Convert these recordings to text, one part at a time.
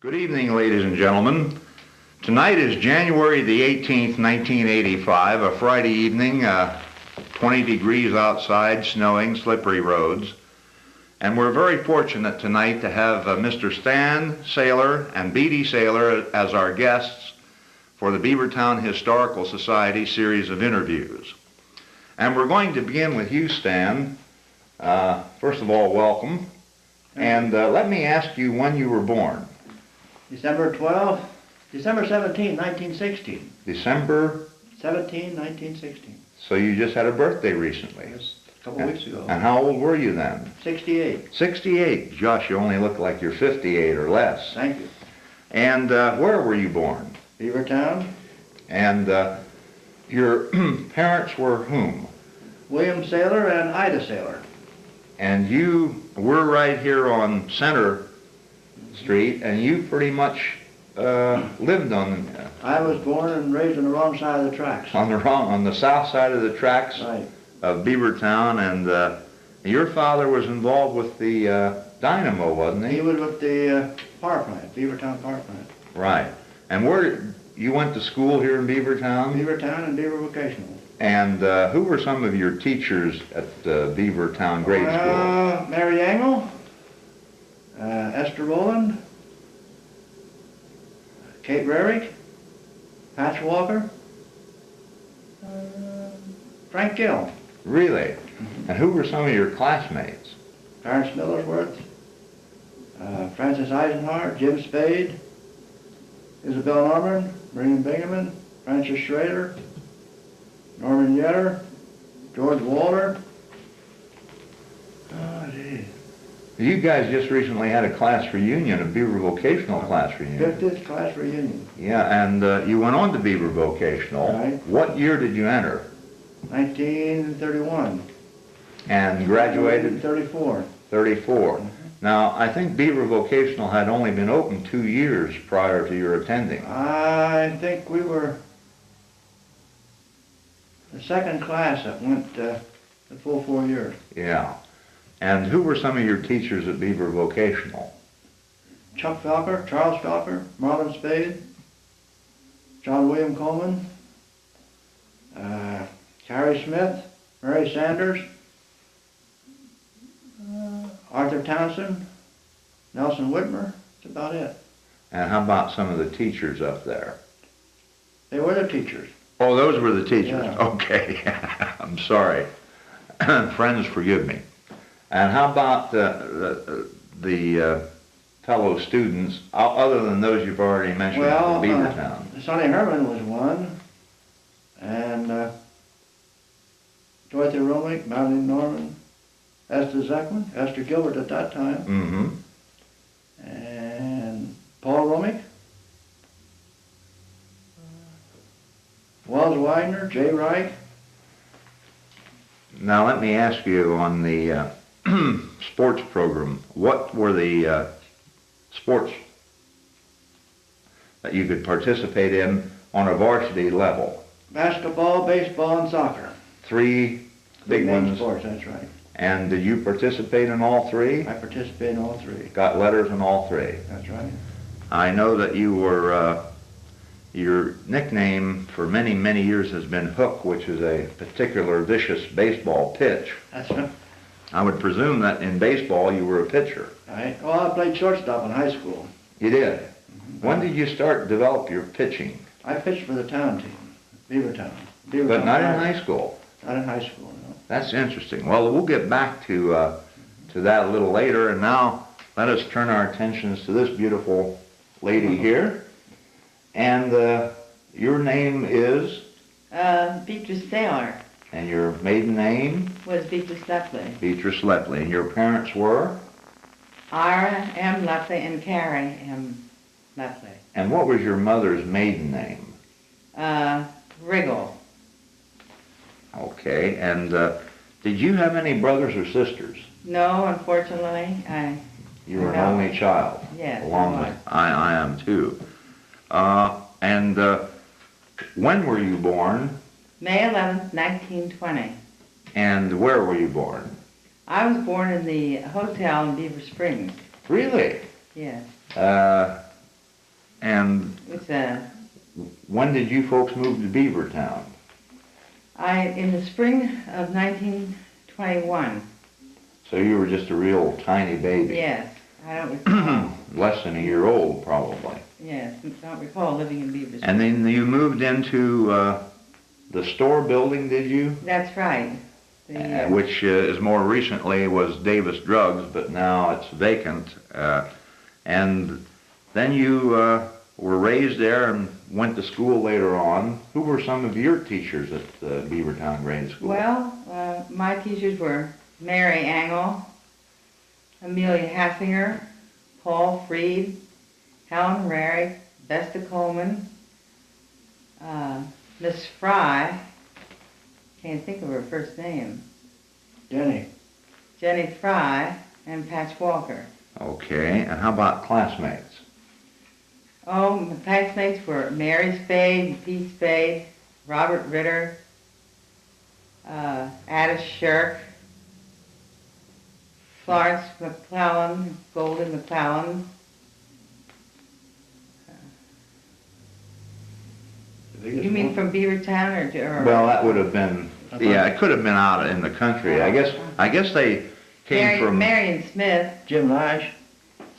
Good evening, ladies and gentlemen. Tonight is January the 18th, 1985, a Friday evening, 20 degrees outside, snowing, slippery roads. And we're very fortunate tonight to have Mr. Stan Saylor and Beatty Saylor as our guests for the Beavertown Historical Society series of interviews. And we're going to begin with you, Stan. First of all, welcome. And let me ask you when you were born. December 17, 1916. December 17, 1916. So you just had a birthday recently. Yes, a couple weeks ago. And how old were you then? 68. 68. Josh, you only look like you're 58 or less. Thank you. And where were you born? Beavertown. And your parents were whom? William Saylor and Ida Saylor. And you were right here on Center Street, and you pretty much lived on. I was born and raised on the wrong side of the tracks. On the south side of the tracks Right. of Beavertown, and your father was involved with the dynamo, wasn't he? He was with the power plant, Beavertown power plant. Right. And where you went to school here in Beavertown? Beavertown and Beaver Vocational. And who were some of your teachers at Beavertown Grade School? Mary Angle, Esther Rowland, Kate Rarick, Patch Walker, Frank Gill. Really? And who were some of your classmates? Clarence Millersworth, Francis Eisenhart, Jim Spade, Isabel Norman, Miriam Bingaman, Francis Schrader, Norman Yetter, George Walter. Oh, gee. You guys just recently had a class reunion, a Beaver Vocational class reunion. 50th class reunion. Yeah, and you went on to Beaver Vocational. Right. What year did you enter? 1931. And graduated? 34. 34. Now, I think Beaver Vocational had only been open 2 years prior to your attending. I think we were the second class that went the full 4 years. Yeah. And who were some of your teachers at Beaver Vocational? Chuck Falker, Charles Falker, Marlon Spade, John William Coleman, Carrie Smith, Mary Sanders, Arthur Townsend, Nelson Whitmer. That's about it. And how about some of the teachers up there? They were the teachers. Oh, those were the teachers. Yeah. Okay. I'm sorry. Friends, forgive me. And how about the fellow students, other than those you've already mentioned from Beavertown? Sonny Herman was one, and Dorothy Romick, Madeline Norman, Esther Zeckman, Esther Gilbert at that time, Mm-hmm. and Paul Romick, Wells Widener, Jay Reich. Now let me ask you on the sports program, what were the sports that you could participate in on a varsity level? Basketball, baseball, and soccer. Three big main ones. sports, that's right. And did you participate in all three? I participated in all three. Got letters in all three. That's right. I know that you were, your nickname for many, many years has been Hook, which is a particular vicious baseball pitch. That's right. I would presume that in baseball you were a pitcher. Right. Well, I played shortstop in high school. You did? When did you start to develop your pitching? I pitched for the town team, Beavertown. But not in high school? Not in high school, no. That's interesting. Well, we'll get back to that a little later, and now let us turn our attentions to this beautiful lady here. And your name is? Beatrice Saylor. And your maiden name? Was Beatrice Lepley. Beatrice Lepley. And your parents were? Ira M. Lepley and Carrie M. Lepley. And what was your mother's maiden name? Riggle. Okay. And did you have any brothers or sisters? No, unfortunately, You were an only child? Yes, Along I with was. I am too. And when were you born? May 11th, 1920. And where were you born? I was born in the hotel in Beaver Springs. Really? Yes. And It's when did you folks move to Beavertown? in the spring of 1921. So you were just a real tiny baby. Yes, I don't recall. Less than a year old, probably. Yes, I don't recall living in Beaver. And then you moved into the store building, did you? That's right. Which is more recently was Davis Drugs, but now it's vacant. And then you were raised there and went to school later on. Who were some of your teachers at Beavertown Grade School? Well, my teachers were Mary Angle, Amelia Hassinger, Paul Freed, Helen Rarick, Vesta Coleman, Miss Fry, can't think of her first name. Jenny Fry, and Patch Walker. Okay, and how about classmates? Oh, my classmates were Mary Spade, Pete Spade, Robert Ritter, Addis Shirk, Florence McClellan, Golden McClellan. You mean from Beavertown or? Well, that would have been, yeah, it could have been out in the country. I guess they came from... Marion Smith. Jim Lash.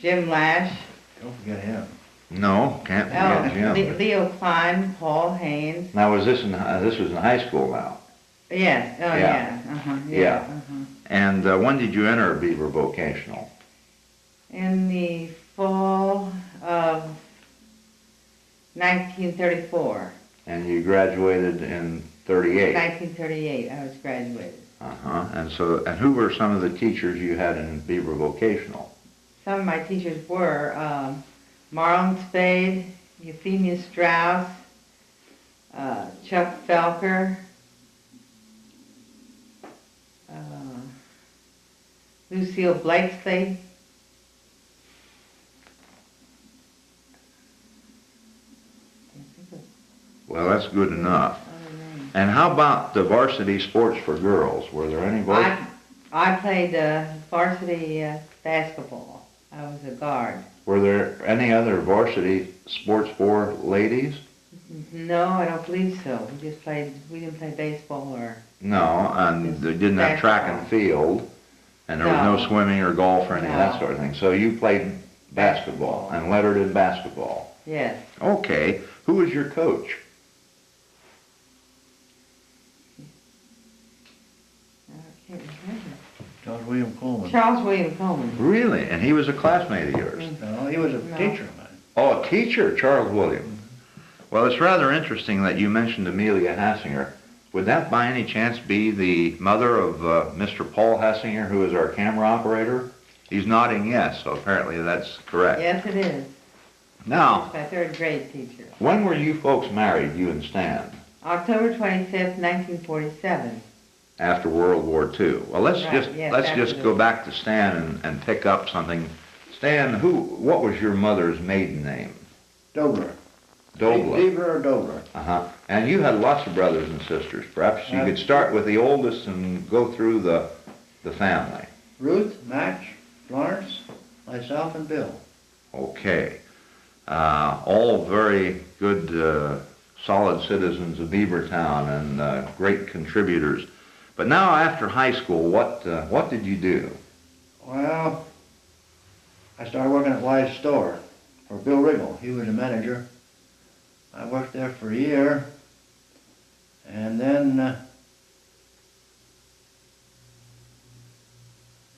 Jim Lash. Don't forget him. No, can't forget Jim. Leo Klein, Paul Haynes. Now, was this was in high school now? Yes. Oh, Yeah. yeah. Uh-huh. Yeah. Uh-huh. And when did you enter Beaver Vocational? In the fall of 1934. And you graduated in 38? 1938, I was graduated. Uh-huh. And who were some of the teachers you had in Beaver Vocational? Some of my teachers were Marlon Spade, Euphemia Strauss, Chuck Felker, Lucille Blakesley. Well, that's good enough. And how about the varsity sports for girls? Were there any varsity? I played varsity basketball. I was a guard. Were there any other varsity sports for ladies? No, I don't believe so. We didn't play baseball or... No, and they didn't have track and field, and there was no swimming or golf or any of that sort of thing. So you played basketball and lettered in basketball. Yes. Okay. Who was your coach? I can't remember. Charles William Coleman. Charles William Coleman. Really? And he was a classmate of yours? No, he was a teacher of mine. Oh, a teacher, Charles William. Well, it's rather interesting that you mentioned Amelia Hassinger. Would that by any chance be the mother of Mr. Paul Hassinger, who is our camera operator? He's nodding yes, so apparently that's correct. Yes, it is. Now, He's my third grade teacher. when were you folks married, you and Stan? October 25th, 1947. After World War II. Well, let's Right, just go back to Stan and pick up something. Stan, what was your mother's maiden name? Dobler. Dobler. Beaver or Dobler. Uh-huh. And you had lots of brothers and sisters. Perhaps you could start with the oldest and go through the family. Ruth, Max, Florence, myself, and Bill. Okay. All very good, solid citizens of Beavertown and great contributors. But now, after high school, what did you do? Well, I started working at Wise Store for Bill Riggle. He was a manager. I worked there for a year, and then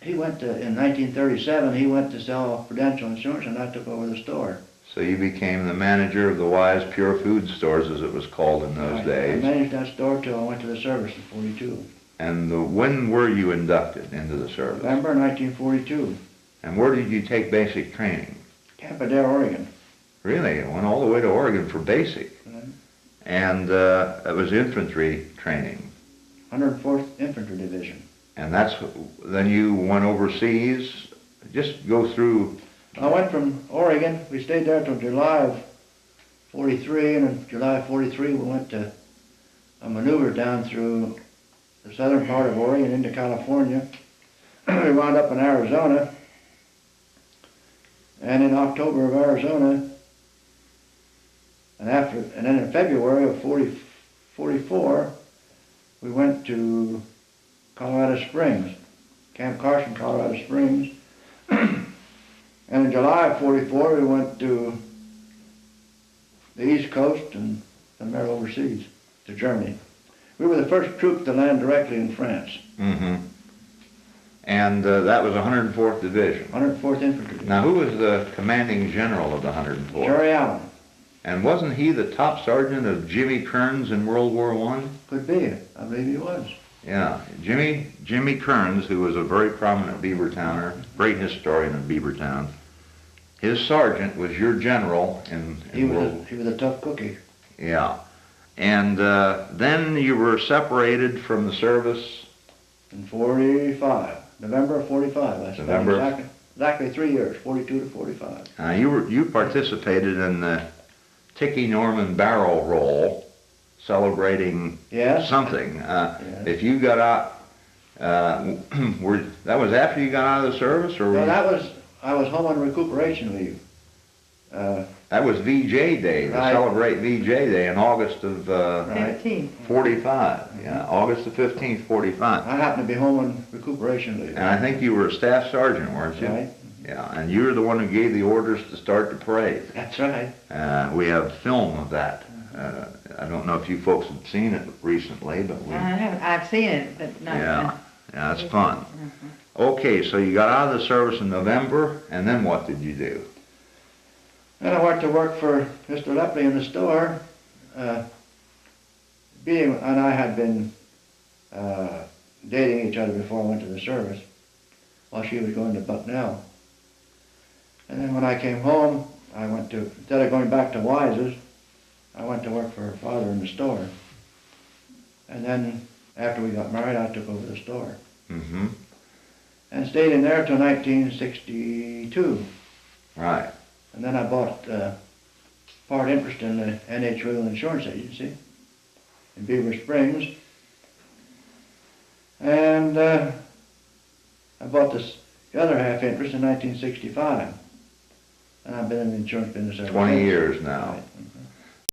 he went to, in 1937, he went to sell Prudential Insurance, and I took over the store. So you became the manager of the Wise Pure Food Stores, as it was called in those days. I managed that store till I went to the service in 42. And when were you inducted into the service? November 1942. And where did you take basic training? Campadale, Oregon. Really? It went all the way to Oregon for basic. Right. And it was infantry training. 104th Infantry Division. And then you went overseas. Just go through. I went from Oregon. We stayed there till July of 43, and in July of 43 we went to a maneuver down through the southern part of Oregon into California. We wound up in Arizona, and in October of Arizona, And then in February of 44, we went to Colorado Springs, Camp Carson, Colorado Springs. And in July of 44, we went to the East Coast and from there overseas to Germany. We were the first troop to land directly in France. Mm-hmm. And that was 104th Division. 104th Infantry Division. Now, who was the commanding general of the 104th? Jerry Allen. And wasn't he the top sergeant of Jimmy Kearns in World War I? Could be. I believe he was. Yeah, Jimmy Kearns, who was a very prominent Beavertowner, great historian of Beavertown. His sergeant was your general in He was a tough cookie. Yeah. And then you were separated from the service? In 45. November of 45. I spent November. Exactly 3 years, 42 to 45. You participated in the Ticky Norman barrel roll, celebrating something. Yes. If you got out, that was after you got out of the service, or? No, I was home on recuperation leave. That was VJ Day, to celebrate VJ Day in August of 45. Yeah, August the 15th, 45. I happened to be home on recuperation leave. And I think you were a staff sergeant, weren't you? Right. Yeah, and you were the one who gave the orders to start the parade. That's right. We have film of that. I don't know if you folks have seen it recently, but we... I've seen it, but not... Yeah, it's fun. Okay, so you got out of the service in November, and then what did you do? Then I went to work for Mr. Lepley in the store. And I had been dating each other before I went to the service, while she was going to Bucknell. And then when I came home, instead of going back to Wise's, I went to work for her father in the store. And then after we got married, I took over the store. Mm-hmm. And stayed in there till 1962. Right. And then I bought part interest in the NH Rural Insurance Agency in Beaver Springs. And I bought the other half interest in 1965. And I've been in the insurance business ever since. 20 years now. Right.